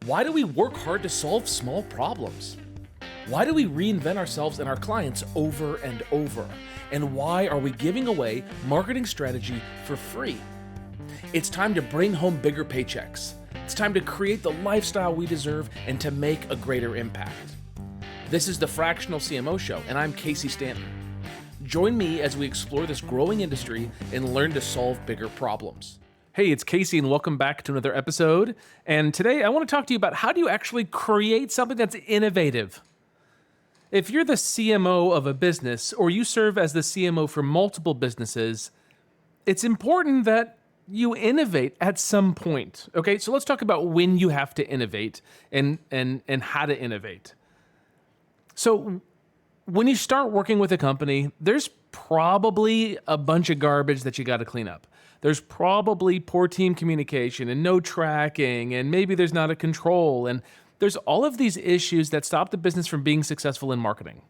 Why do we work hard to solve small problems? Why do we reinvent ourselves and our clients over and over? And why are we giving away marketing strategy for free? It's time to bring home bigger paychecks. It's time to create the lifestyle we deserve and to make a greater impact. This is the Fractional CMO Show, and I'm Casey Stanton. Join me as we explore this growing industry and learn to solve bigger problems. Hey, it's Casey, and welcome back to another episode. And today I want to talk to you about how do you actually create something that's innovative? If you're the CMO of a business, or you serve as the CMO for multiple businesses, it's important that you innovate at some point. Okay, so let's talk about when you have to innovate and how to innovate. So when you start working with a company, there's probably a bunch of garbage that you got to clean up. There's probably poor team communication and no tracking, and maybe there's not a control, and there's all of these issues that stop the business from being successful in marketing.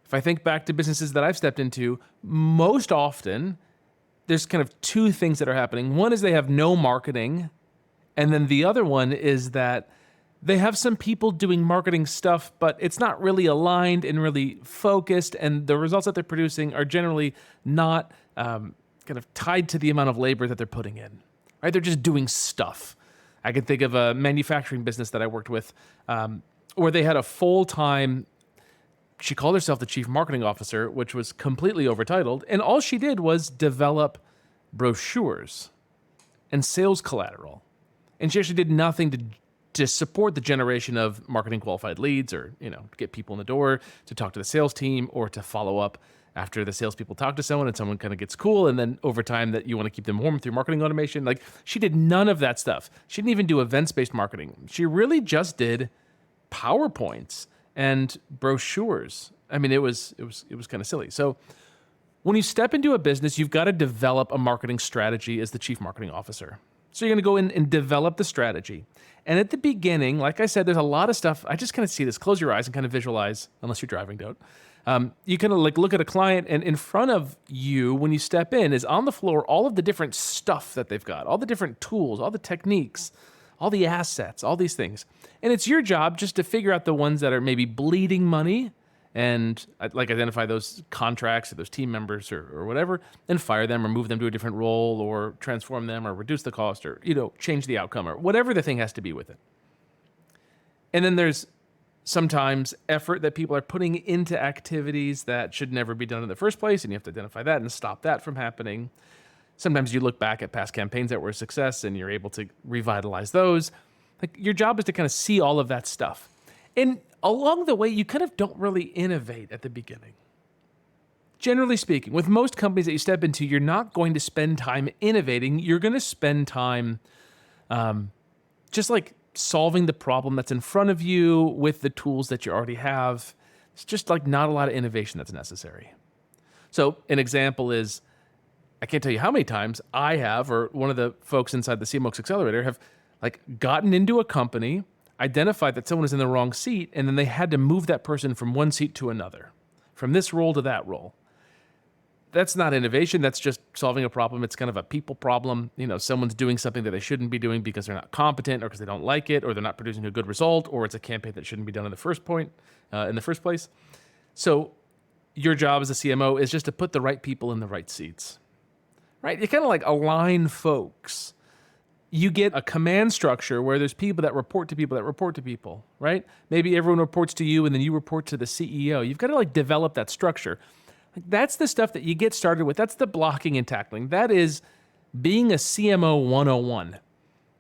If I think back to businesses that I've stepped into, most often there's kind of two things that are happening. One is they have no marketing, and then the other one is that they have some people doing marketing stuff, but it's not really aligned and really focused, and the results that they're producing are generally not kind of tied to the amount of labor that they're putting in, right? They're just doing stuff. I can think of a manufacturing business that I worked with where they had a full-time, she called herself the chief marketing officer, which was completely overtitled, and all she did was develop brochures and sales collateral. And she actually did nothing to support the generation of marketing qualified leads or, get people in the door, to talk to the sales team, or to follow up after the salespeople talk to someone and someone kind of gets cool, and then over time that you want to keep them warm through marketing automation. Like, she did none of that stuff. She didn't even do events-based marketing. She really just did PowerPoints and brochures. I mean, it was kind of silly. So when you step into a business, you've got to develop a marketing strategy as the chief marketing officer. So you're going to go in and develop the strategy. And at the beginning, like I said, there's a lot of stuff. I just kind of see this. Close your eyes and kind of visualize, unless you're driving, don't. You kind of like look at a client, and in front of you, when you step in, is on the floor all of the different stuff that they've got, all the different tools, all the techniques, all the assets, all these things. And it's your job just to figure out the ones that are maybe bleeding money and like identify those contracts or those team members or whatever, and fire them or move them to a different role or transform them or reduce the cost or, change the outcome or whatever the thing has to be with it. And then there's sometimes effort that people are putting into activities that should never be done in the first place, and you have to identify that and stop that from happening. Sometimes you look back at past campaigns that were a success and you're able to revitalize those. Like, your job is to kind of see all of that stuff. And along the way, you kind of don't really innovate at the beginning. Generally speaking, with most companies that you step into, you're not going to spend time innovating. You're going to spend time just like solving the problem that's in front of you with the tools that you already have. It's just like not a lot of innovation that's necessary. So an example is, I can't tell you how many times I have, or one of the folks inside the CMOx Accelerator have like gotten into a company, identified that someone is in the wrong seat, and then they had to move that person from one seat to another, from this role to that role. That's not innovation. That's just solving a problem. It's kind of a people problem. Someone's doing something that they shouldn't be doing because they're not competent or because they don't like it or they're not producing a good result, or it's a campaign that shouldn't be done in the first place. So your job as a CMO is just to put the right people in the right seats, right? You kind of like align folks. You get a command structure where there's people that report to people that report to people, right? Maybe everyone reports to you and then you report to the CEO. You've got to like develop that structure. That's the stuff that you get started with. That's the blocking and tackling. That is being a CMO 101.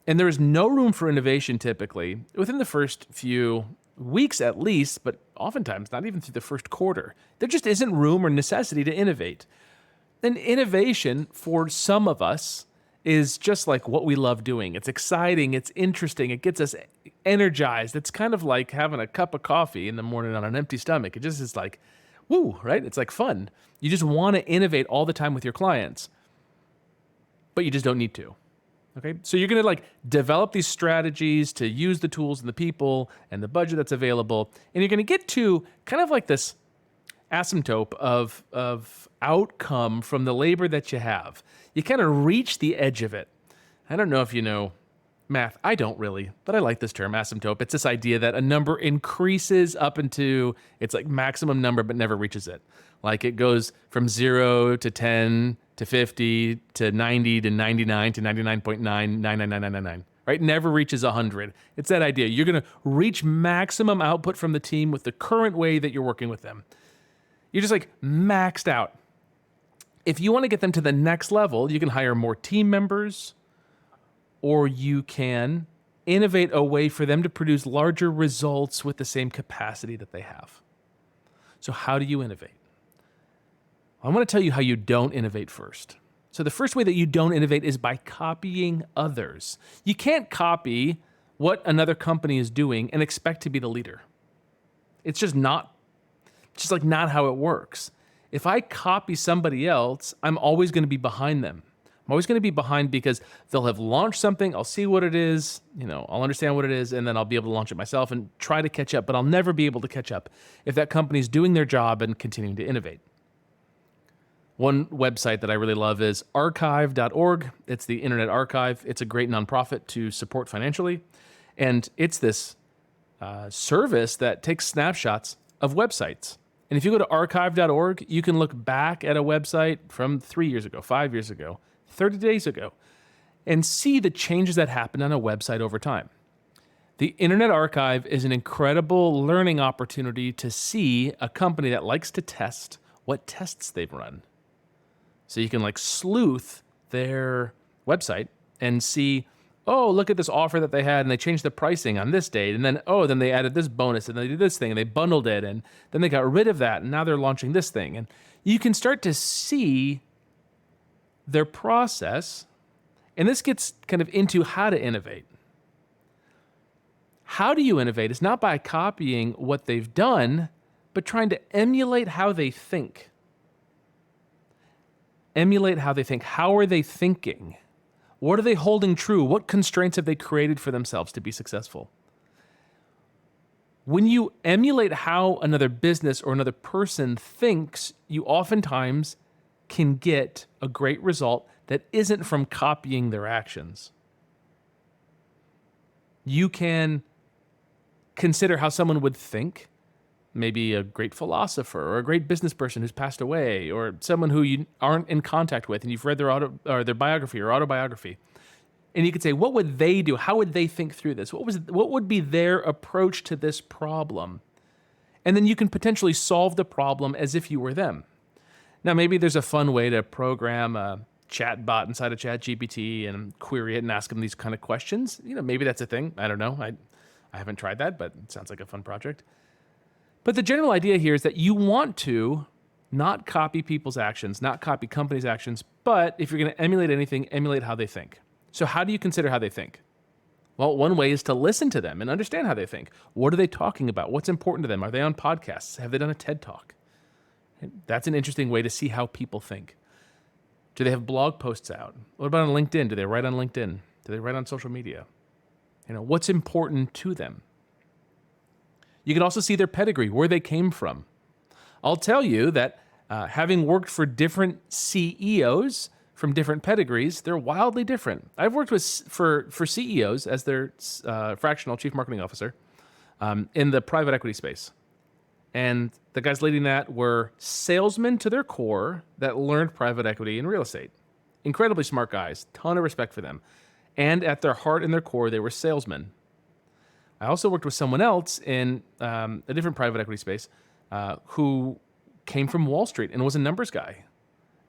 And there is no room for innovation typically within the first few weeks at least, but oftentimes not even through the first quarter. There just isn't room or necessity to innovate. And innovation for some of us is just like what we love doing. It's exciting, it's interesting, it gets us energized. It's kind of like having a cup of coffee in the morning on an empty stomach. It just is like, woo, right? It's like fun. You just want to innovate all the time with your clients, but you just don't need to. Okay? So you're going to like develop these strategies to use the tools and the people and the budget that's available, and you're going to get to kind of like this asymptote of outcome from the labor that you have. You kind of reach the edge of it. I don't know if you know math. I don't really, but I like this term, asymptote. It's this idea that a number increases up into its like maximum number, but never reaches it. Like it goes from 0 to 10 to 50 to 90 to 99 to 99.9999999. Right? Never reaches 100. It's that idea. You're going to reach maximum output from the team with the current way that you're working with them. You're just like maxed out. If you want to get them to the next level, you can hire more team members, or you can innovate a way for them to produce larger results with the same capacity that they have. So how do you innovate? I want to tell you how you don't innovate first. So the first way that you don't innovate is by copying others. You can't copy what another company is doing and expect to be the leader. It's just not how it works. If I copy somebody else, I'm always going to be behind them. I'm always going to be behind because they'll have launched something, I'll see what it is, I'll understand what it is, and then I'll be able to launch it myself and try to catch up, but I'll never be able to catch up if that company's doing their job and continuing to innovate. One website that I really love is archive.org. It's the Internet Archive. It's a great nonprofit to support financially. And it's this service that takes snapshots of websites. And if you go to archive.org, you can look back at a website from 3 years ago, 5 years ago, 30 days ago, and see the changes that happened on a website over time. The Internet Archive is an incredible learning opportunity to see a company that likes to test what tests they've run. So you can like sleuth their website and see, oh, look at this offer that they had and they changed the pricing on this date. And then, then they added this bonus and they did this thing and they bundled it and then they got rid of that and now they're launching this thing. And you can start to see their process. And this gets kind of into how to innovate. How do you innovate? It's not by copying what they've done, but trying to emulate how they think. Emulate how they think. How are they thinking? What are they holding true? What constraints have they created for themselves to be successful? When you emulate how another business or another person thinks, you oftentimes can get a great result that isn't from copying their actions. You can consider how someone would think, maybe a great philosopher or a great business person who's passed away, or someone who you aren't in contact with and you've read their biography or autobiography. And you could say, what would they do? How would they think through this? What would be their approach to this problem? And then you can potentially solve the problem as if you were them. Now, maybe there's a fun way to program a chat bot inside of ChatGPT and query it and ask them these kind of questions. Maybe that's a thing. I don't know. I haven't tried that, but it sounds like a fun project. But the general idea here is that you want to not copy people's actions, not copy companies' actions, but if you're going to emulate anything, emulate how they think. So how do you consider how they think? Well, one way is to listen to them and understand how they think. What are they talking about? What's important to them? Are they on podcasts? Have they done a TED Talk? That's an interesting way to see how people think. Do they have blog posts out? What about on LinkedIn? Do they write on LinkedIn? Do they write on social media? What's important to them? You can also see their pedigree, where they came from. I'll tell you that having worked for different CEOs from different pedigrees, they're wildly different. I've worked for CEOs as their fractional chief marketing officer in the private equity space. And the guys leading that were salesmen to their core that learned private equity and real estate. Incredibly smart guys, ton of respect for them. And at their heart and their core, they were salesmen. I also worked with someone else in a different private equity space who came from Wall Street and was a numbers guy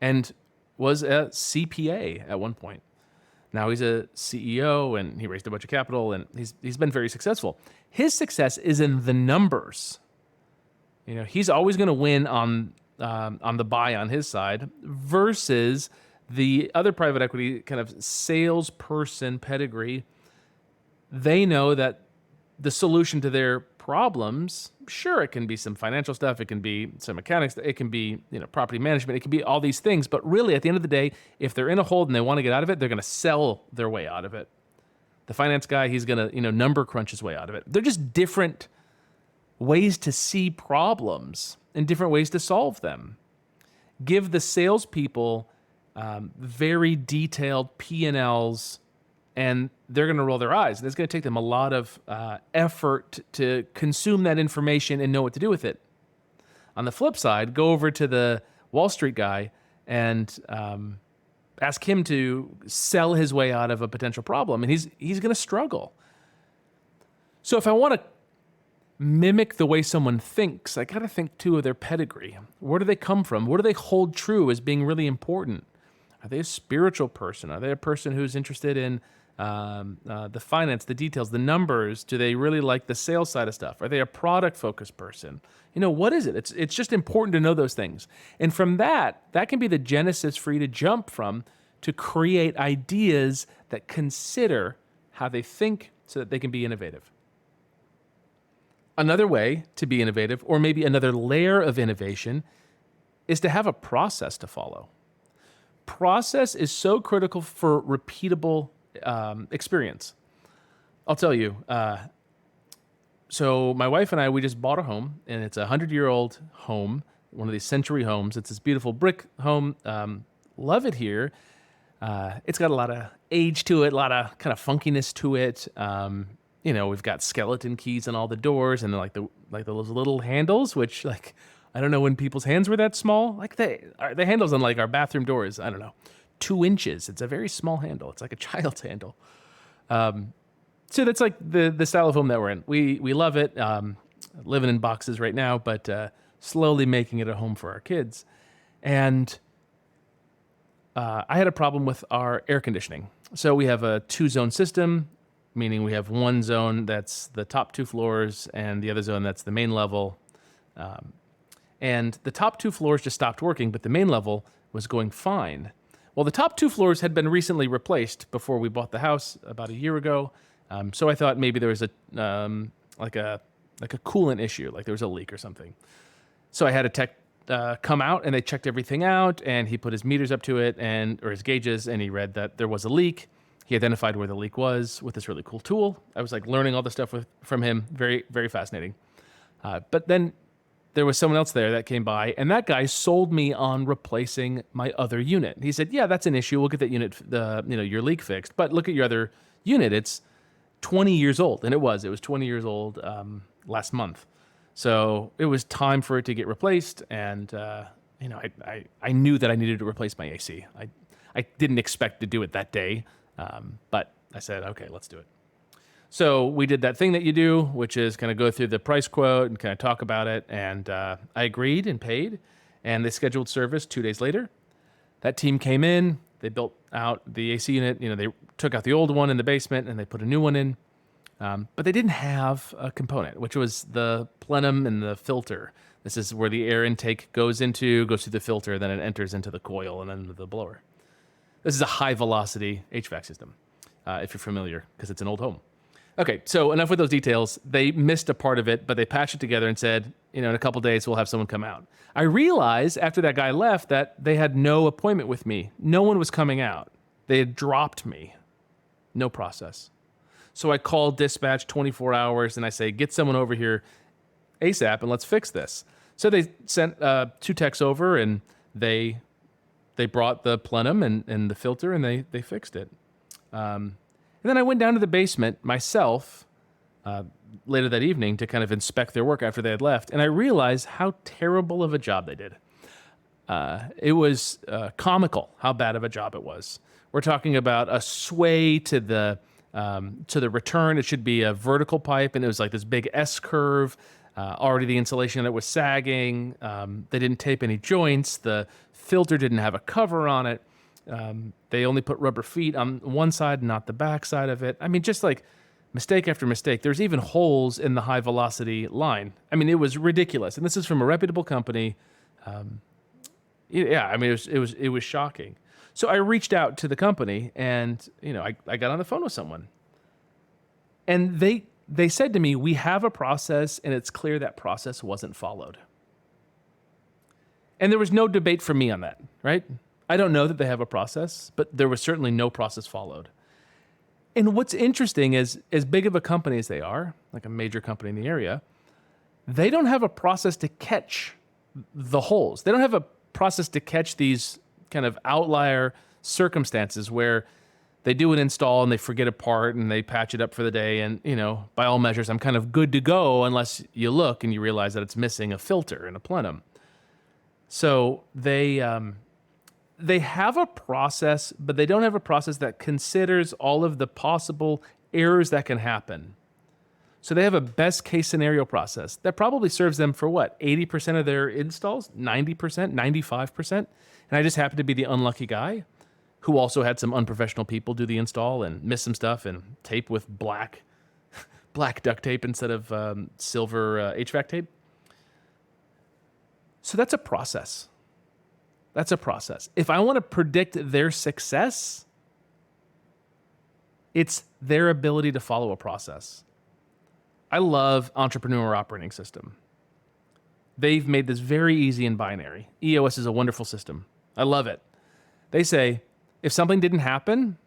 and was a CPA at one point. Now he's a CEO and he raised a bunch of capital and he's been very successful. His success is in the numbers. He's always going to win on the buy on his side versus the other private equity kind of salesperson pedigree. They know that the solution to their problems, sure, it can be some financial stuff, it can be some mechanics, it can be property management, it can be all these things, but really at the end of the day, if they're in a hold and they want to get out of it, they're going to sell their way out of it. The finance guy, he's going to number crunch his way out of it. They're just different ways to see problems and different ways to solve them. Give the salespeople very detailed P&Ls and they're going to roll their eyes. And it's going to take them a lot of effort to consume that information and know what to do with it. On the flip side, go over to the Wall Street guy and ask him to sell his way out of a potential problem, and he's going to struggle. So if I want to mimic the way someone thinks, I got to think too of their pedigree. Where do they come from? What do they hold true as being really important? Are they a spiritual person? Are they a person who's interested in the finance, the details, the numbers? Do they really like the sales side of stuff? Are they a product-focused person? What is it? It's just important to know those things. And from that can be the genesis for you to jump from to create ideas that consider how they think so that they can be innovative. Another way to be innovative, or maybe another layer of innovation, is to have a process to follow. Process is so critical for repeatable experience. I'll tell you. So my wife and I, we just bought a home, and it's a 100-year-old home, one of these century homes. It's this beautiful brick home. Love it here. It's got a lot of age to it, a lot of kind of funkiness to it. We've got skeleton keys on all the doors, and those little handles, which I don't know when people's hands were that small. The handles on our bathroom doors, I don't know, 2 inches. It's a very small handle. It's like a child's handle. So that's the style of home that we're in. We love it. Living in boxes right now, but slowly making it a home for our kids. And I had a problem with our air conditioning. So we have a 2-zone system, meaning we have one zone that's the top 2 floors and the other zone that's the main level. And the top 2 floors just stopped working, but the main level was going fine. Well, the top 2 floors had been recently replaced before we bought the house about a year ago. So I thought maybe there was a coolant issue, like there was a leak or something. So I had a tech come out, and they checked everything out, and he put his meters up to it or his gauges, and he read that there was a leak. He identified where the leak was with this really cool tool. I was learning all this stuff from him. Very, very fascinating. But then there was someone else there that came by, and that guy sold me on replacing my other unit. He said, "Yeah, that's an issue. We'll get that unit, your leak fixed. But look at your other unit. It's 20 years old," and it was 20 years old last month. So it was time for it to get replaced, and I knew that I needed to replace my AC. I didn't expect to do it that day, but I said, okay, let's do it. So we did that thing that you do, which is kind of go through the price quote and kind of talk about it, and I agreed and paid, and they scheduled service 2 days later. That team came in, they built out the AC unit, they took out the old one in the basement, and they put a new one in. But they didn't have a component, which was the plenum and the filter. This is where the air intake goes through the filter, then it enters into the coil and then the blower. This is a high-velocity HVAC system, if you're familiar, because it's an old home. Okay, so enough with those details. They missed a part of it, but they patched it together and said, in a couple days, we'll have someone come out. I realized after that guy left that they had no appointment with me. No one was coming out. They had dropped me. No process. So I called dispatch 24 hours, and I say, get someone over here ASAP, and let's fix this. So they sent 2 techs over, and they brought the plenum and the filter, and they fixed it. And then I went down to the basement myself later that evening to kind of inspect their work after they had left, and I realized how terrible of a job they did. It was comical how bad of a job it was. We're talking about a sway to the return. It should be a vertical pipe, and it was like this big S curve. Already the insulation on it was sagging. They didn't tape any joints. The filter didn't have a cover on it. They only put rubber feet on one side, not the back side of it. I mean, just mistake after mistake. There's even holes in the high velocity line. I mean, it was ridiculous. And this is from a reputable company. It was shocking. So I reached out to the company, and I got on the phone with someone, and they said to me, "We have a process, and it's clear that process wasn't followed." And there was no debate from me on that, right? I don't know that they have a process, but there was certainly no process followed. And what's interesting is, as big of a company as they are, like a major company in the area, they don't have a process to catch the holes. They don't have a process to catch these kind of outlier circumstances where They do an install and they forget a part and they patch it up for the day. And, by all measures, I'm kind of good to go unless you look and you realize that it's missing a filter in a plenum. So they have a process, but they don't have a process that considers all of the possible errors that can happen. So they have a best case scenario process that probably serves them for 80% of their installs, 90%, 95%. And I just happen to be the unlucky guy who also had some unprofessional people do the install and miss some stuff and tape with black duct tape instead of silver HVAC tape. So that's a process. That's a process. If I want to predict their success, it's their ability to follow a process. I love Entrepreneur Operating System. They've made this very easy and binary. EOS is a wonderful system. I love it. They say, if something didn't happen,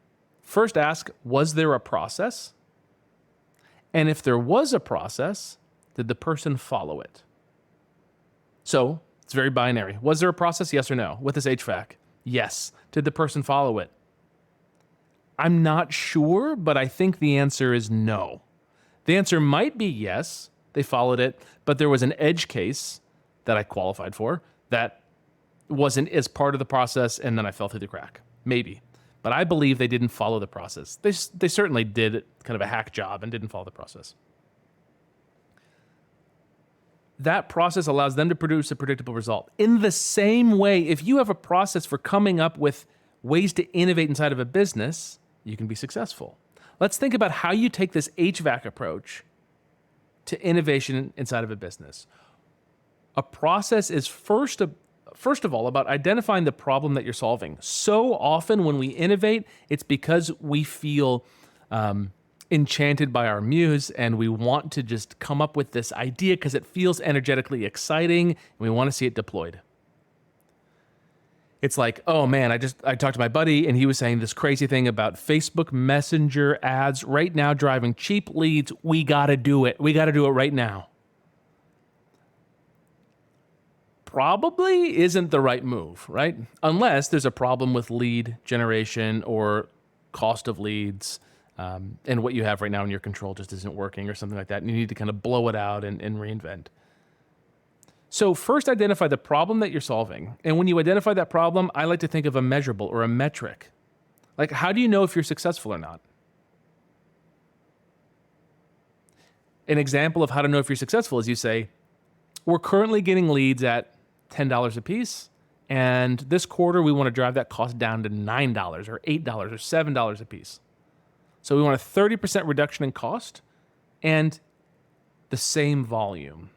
first ask, was there a process? And if there was a process, did the person follow it? So it's very binary. Was there a process? Yes or no? With this HVAC? Yes. Did the person follow it? I'm not sure, but I think the answer is no. The answer might be yes, they followed it, but there was an edge case that I qualified for that wasn't as part of the process, and then I fell through the crack. Maybe. But I believe they didn't follow the process. They certainly did kind of a hack job and didn't follow the process. That process allows them to produce a predictable result. In the same way, if you have a process for coming up with ways to innovate inside of a business, you can be successful. Let's think about how you take this HVAC approach to innovation inside of a business. A process is first of all about identifying the problem that you're solving. So often when we innovate, it's because we feel enchanted by our muse and we want to just come up with this idea because it feels energetically exciting and we want to see it deployed. It's like, oh man, I talked to my buddy and he was saying this crazy thing about Facebook Messenger ads right now driving cheap leads. We got to do it. We got to do it right now. Probably isn't the right move, right? Unless there's a problem with lead generation or cost of leads, and what you have right now in your control just isn't working or something like that. And you need to kind of blow it out and reinvent. So first identify the problem that you're solving. And when you identify that problem, I like to think of a measurable or a metric. Like, how do you know if you're successful or not? An example of how to know if you're successful is you say, we're currently getting leads at $10 a piece. And this quarter, we want to drive that cost down to $9 or $8 or $7 a piece. So we want a 30% reduction in cost and the same volume.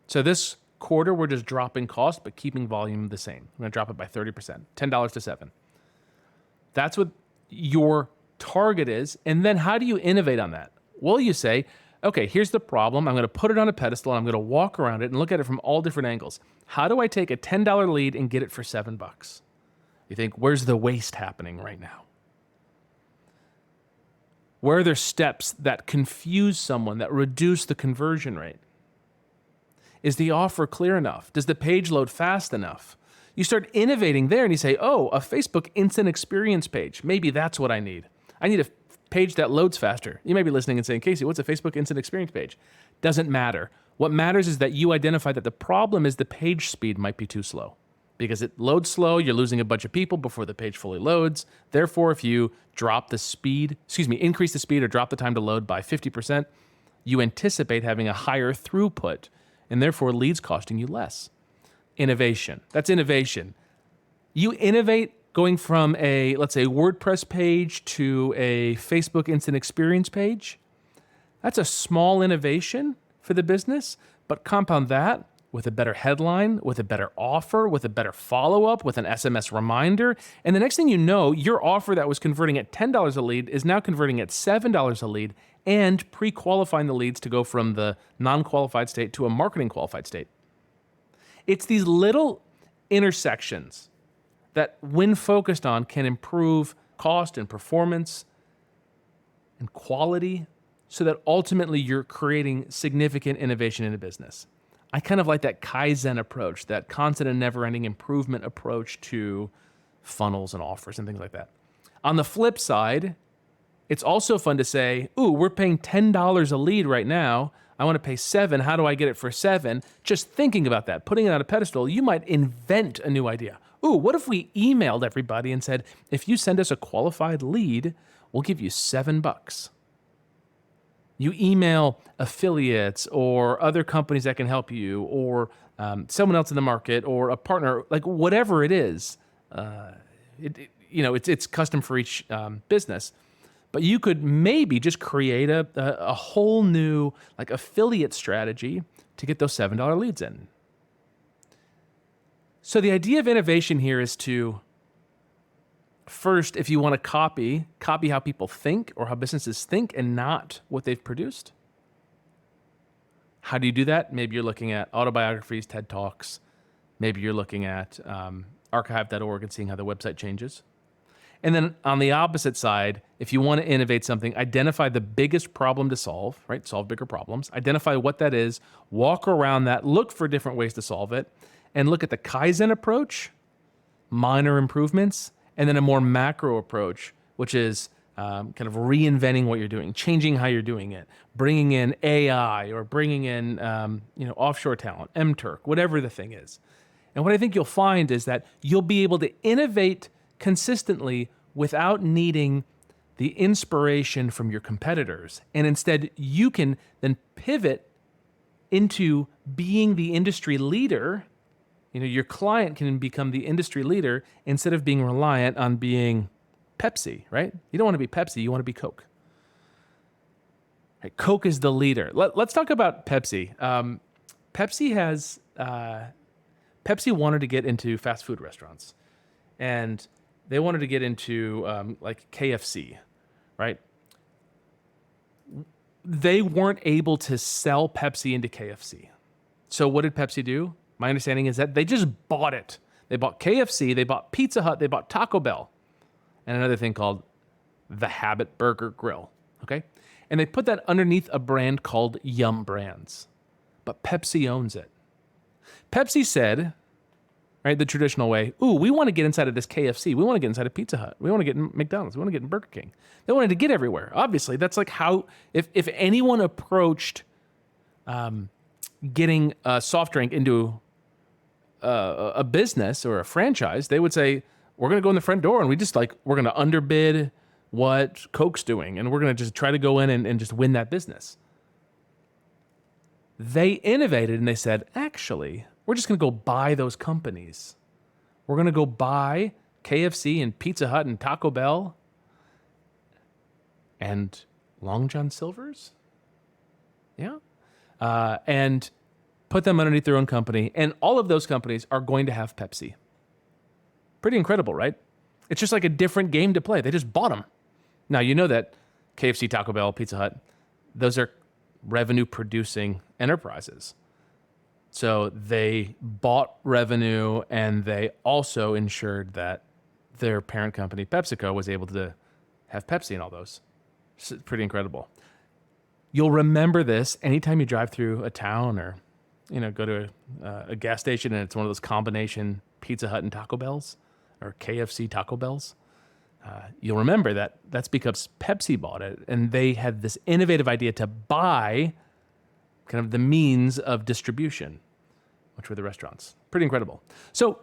So this quarter, we're just dropping cost, but keeping volume the same. I'm going to drop it by 30%, $10 to $7. That's what your target is. And then how do you innovate on that? Well, you say, okay, here's the problem. I'm going to put it on a pedestal and I'm going to walk around it and look at it from all different angles. How do I take a $10 lead and get it for $7? You think, where's the waste happening right now? Where are there steps that confuse someone, that reduce the conversion rate? Is the offer clear enough? Does the page load fast enough? You start innovating there and you say, oh, a Facebook instant experience page. Maybe that's what I need. I need a page that loads faster. You may be listening and saying, Casey, what's a Facebook instant experience page? Doesn't matter. What matters is that you identify that the problem is the page speed might be too slow. Because it loads slow, you're losing a bunch of people before the page fully loads. Therefore, if you increase the speed or drop the time to load by 50%, you anticipate having a higher throughput and therefore leads costing you less. Innovation. That's innovation. You innovate going from a, let's say, WordPress page to a Facebook instant experience page. That's a small innovation for the business, but compound that with a better headline, with a better offer, with a better follow-up, with an SMS reminder. And the next thing you know, your offer that was converting at $10 a lead is now converting at $7 a lead and pre-qualifying the leads to go from the non-qualified state to a marketing qualified state. It's these little intersections that, when focused on, can improve cost and performance and quality so that ultimately you're creating significant innovation in a business. I kind of like that Kaizen approach, that constant and never-ending improvement approach to funnels and offers and things like that. On the flip side, It's also fun to say, ooh, we're paying $10 a lead right now. I want to pay $7. How do I get it for $7? Just thinking about that, putting it on a pedestal, you might invent a new idea. Ooh, what if we emailed everybody and said, if you send us a qualified lead, we'll give you $7. You email affiliates or other companies that can help you, or someone else in the market, or a partner, like whatever it is. It's custom for each business. But you could maybe just create a whole new like affiliate strategy to get those $7 leads in. So the idea of innovation here is to, first, if you want to copy how people think or how businesses think and not what they've produced. How do you do that? Maybe you're looking at autobiographies, TED Talks. Maybe you're looking at archive.org and seeing how the website changes. And then on the opposite side, if you want to innovate something, identify the biggest problem to solve, right? Solve bigger problems. Identify what that is, walk around that, look for different ways to solve it, and look at the Kaizen approach, minor improvements, and then a more macro approach, which is kind of reinventing what you're doing, changing how you're doing it, bringing in AI or bringing in offshore talent, MTurk, whatever the thing is. And what I think you'll find is that you'll be able to innovate consistently without needing the inspiration from your competitors. And instead, you can then pivot into being the industry leader. Your client can become the industry leader instead of being reliant on being Pepsi, right? You don't want to be Pepsi, you want to be Coke. Right, Coke is the leader. Let's talk about Pepsi. Pepsi wanted to get into fast food restaurants, and they wanted to get into like KFC, right? They weren't able to sell Pepsi into KFC. So what did Pepsi do? My understanding is that they just bought it. They bought KFC, they bought Pizza Hut, they bought Taco Bell, and another thing called the Habit Burger Grill, okay? And they put that underneath a brand called Yum Brands. But Pepsi owns it. Pepsi said, right, the traditional way, ooh, we want to get inside of this KFC. We want to get inside of Pizza Hut. We want to get in McDonald's. We want to get in Burger King. They wanted to get everywhere. Obviously, that's like how, if anyone approached getting a soft drink into a business or a franchise, they would say, we're going to go in the front door and we're going to underbid what Coke's doing. And we're going to just try to go in and just win that business. They innovated and they said, actually, we're just going to go buy those companies. We're going to go buy KFC and Pizza Hut and Taco Bell and Long John Silver's. Yeah. And put them underneath their own company. And all of those companies are going to have Pepsi. Pretty incredible, right? It's just like a different game to play. They just bought them. Now, you know that KFC, Taco Bell, Pizza Hut, those are revenue producing enterprises. So they bought revenue and they also ensured that their parent company, PepsiCo, was able to have Pepsi in all those. It's pretty incredible. You'll remember this anytime you drive through a town or go to a gas station and it's one of those combination Pizza Hut and Taco Bells or KFC Taco Bells. You'll remember that that's because Pepsi bought it and they had this innovative idea to buy kind of the means of distribution, which were the restaurants. Pretty incredible. So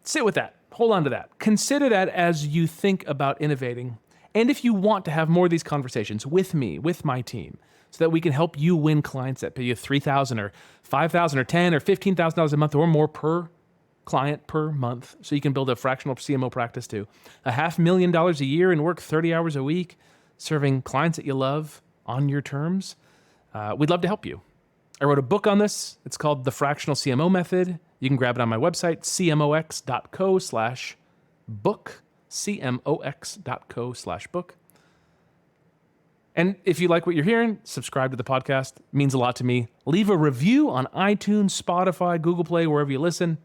sit with that. Hold on to that. Consider that as you think about innovating. And if you want to have more of these conversations with me, with my team, so that we can help you win clients that pay you $3,000 or $5,000 or $10,000 or $15,000 a month or more per client per month, so you can build a fractional CMO practice to $500,000 a year and work 30 hours a week, serving clients that you love on your terms. We'd love to help you. I wrote a book on this. It's called The Fractional CMO Method. You can grab it on my website, cmox.co/book, cmox.co/book. And if you like what you're hearing, subscribe to the podcast. It means a lot to me. Leave a review on iTunes, Spotify, Google Play, wherever you listen.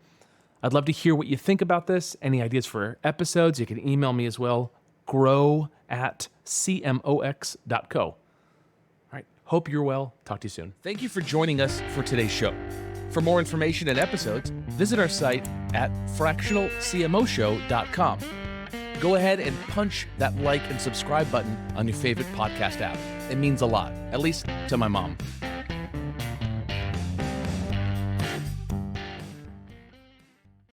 I'd love to hear what you think about this. Any ideas for episodes, you can email me as well, grow@cmox.co. All right, hope you're well. Talk to you soon. Thank you for joining us for today's show. For more information and episodes, visit our site at fractionalcmoshow.com. go ahead and punch that like and subscribe button on your favorite podcast app. It means a lot, at least to my mom.